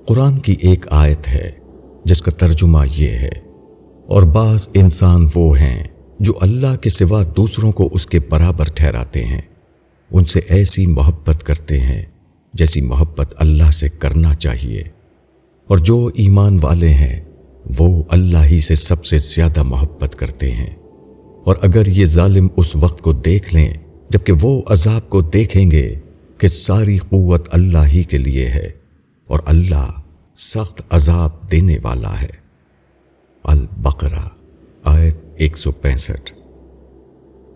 قرآن کی ایک آیت ہے جس کا ترجمہ یہ ہے، اور بعض انسان وہ ہیں جو اللہ کے سوا دوسروں کو اس کے برابر ٹھہراتے ہیں، ان سے ایسی محبت کرتے ہیں جیسی محبت اللہ سے کرنا چاہیے، اور جو ایمان والے ہیں وہ اللہ ہی سے سب سے زیادہ محبت کرتے ہیں۔ اور اگر یہ ظالم اس وقت کو دیکھ لیں جبکہ وہ عذاب کو دیکھیں گے کہ ساری قوت اللہ ہی کے لیے ہے، اور اللہ سخت عذاب دینے والا ہے۔ البقرہ آیت 165۔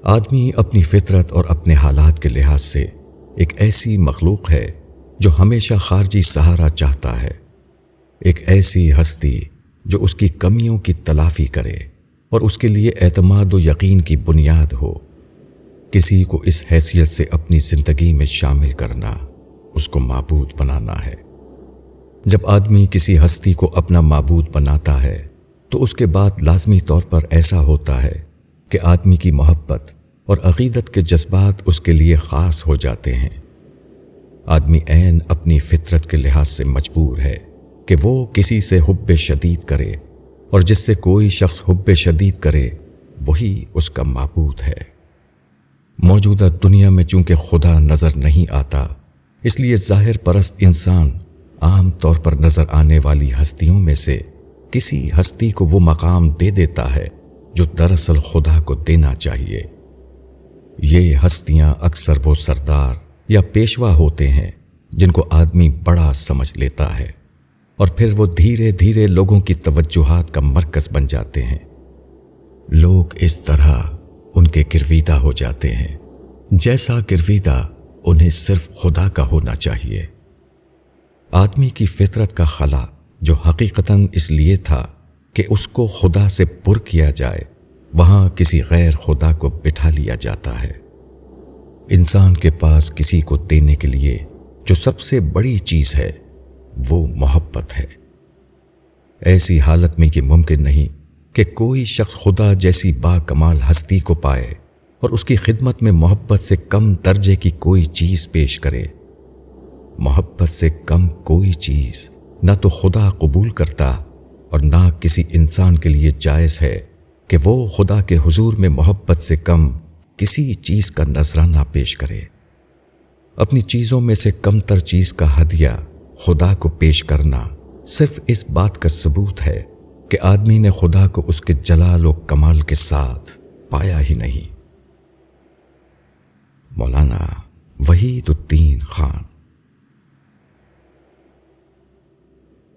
آدمی اپنی فطرت اور اپنے حالات کے لحاظ سے ایک ایسی مخلوق ہے جو ہمیشہ خارجی سہارا چاہتا ہے، ایک ایسی ہستی جو اس کی کمیوں کی تلافی کرے اور اس کے لیے اعتماد و یقین کی بنیاد ہو۔ کسی کو اس حیثیت سے اپنی زندگی میں شامل کرنا اس کو معبود بنانا ہے۔ جب آدمی کسی ہستی کو اپنا معبود بناتا ہے تو اس کے بعد لازمی طور پر ایسا ہوتا ہے کہ آدمی کی محبت اور عقیدت کے جذبات اس کے لیے خاص ہو جاتے ہیں۔ آدمی عین اپنی فطرت کے لحاظ سے مجبور ہے کہ وہ کسی سے حب شدید کرے، اور جس سے کوئی شخص حب شدید کرے وہی اس کا معبود ہے۔ موجودہ دنیا میں چونکہ خدا نظر نہیں آتا، اس لیے ظاہر پرست انسان عام طور پر نظر آنے والی ہستیوں میں سے کسی ہستی کو وہ مقام دے دیتا ہے جو دراصل خدا کو دینا چاہیے۔ یہ ہستیاں اکثر وہ سردار یا پیشوا ہوتے ہیں جن کو آدمی بڑا سمجھ لیتا ہے، اور پھر وہ دھیرے دھیرے لوگوں کی توجہات کا مرکز بن جاتے ہیں۔ لوگ اس طرح ان کے گرویدہ ہو جاتے ہیں جیسا گرویدہ انہیں صرف خدا کا ہونا چاہیے۔ آدمی کی فطرت کا خلا جو حقیقتاً اس لیے تھا کہ اس کو خدا سے پر کیا جائے، وہاں کسی غیر خدا کو بٹھا لیا جاتا ہے۔ انسان کے پاس کسی کو دینے کے لیے جو سب سے بڑی چیز ہے وہ محبت ہے۔ ایسی حالت میں یہ ممکن نہیں کہ کوئی شخص خدا جیسی با کمال ہستی کو پائے اور اس کی خدمت میں محبت سے کم درجے کی کوئی چیز پیش کرے۔ محبت سے کم کوئی چیز نہ تو خدا قبول کرتا اور نہ کسی انسان کے لیے جائز ہے کہ وہ خدا کے حضور میں محبت سے کم کسی چیز کا نذرانہ پیش کرے۔ اپنی چیزوں میں سے کم تر چیز کا ہدیہ خدا کو پیش کرنا صرف اس بات کا ثبوت ہے کہ آدمی نے خدا کو اس کے جلال و کمال کے ساتھ پایا ہی نہیں۔ مولانا وحید الدین خان۔